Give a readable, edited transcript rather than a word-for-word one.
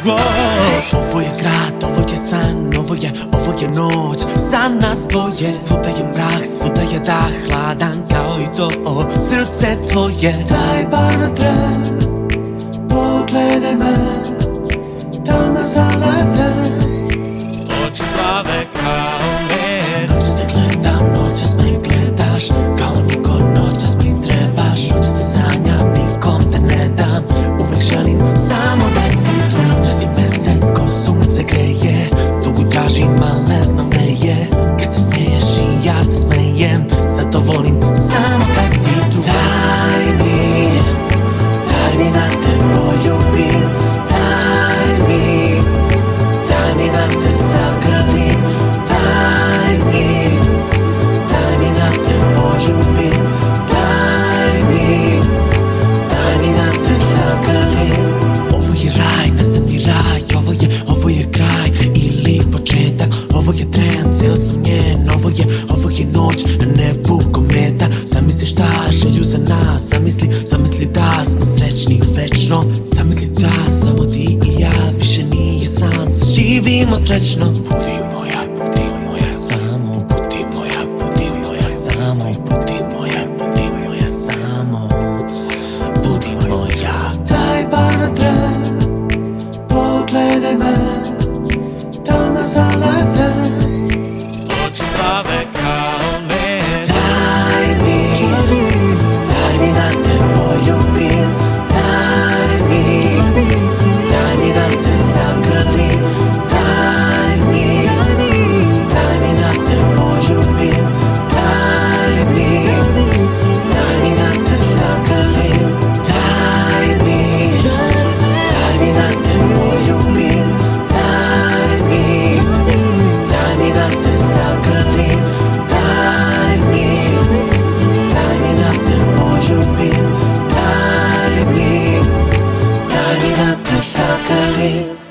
Ovo je grad, ovo je san, ovo je noć za nas dvoje. Svuda je mrak, svuda je dah, hladan kao i to srce tvoje. Daj bar na tren, pogledaj me, da me zalete. Oči plave kao med. Noćas te gledam, noćas me gledaš, kao niko noćas mi trebaš. Noćas te sanjam, nikom te ne dam, uvek želim samo da si tu. Noćas je mesec ko sunce greje, dugo tražim al ne znam gde je. Kad se smiješ i ja se smejem, zato volim samo kad si tu. Daj mi da te poljubim, daj mi da te zagrlim. Daj mi da te poljubim, daj mi da te zagrlim. Ovo je raj, na zemlji raj, ovo je kraj ili početak. Ovo je tren, ceo sam njen, ovo je noć na nebu kometa. Zamisli šta želju za nas, zamisli da smo srećni večno. Zamisli da samo ti i ja, više nije san, živimo srećno. Budi moja, samo budi moja, samo budi moja, samo budi moja. Daj bar na tren, pogledaj me, da me zalete. Oči plave kao med. Daj mi da te poljubim, daj mi da te zagrlim. Daj mi da te poljubim, daj mi da te zagrlim. Daj mi da te poljubim, daj mi da te zagrlim. Daj mi da te poljubim, daj mi da te zagrlim.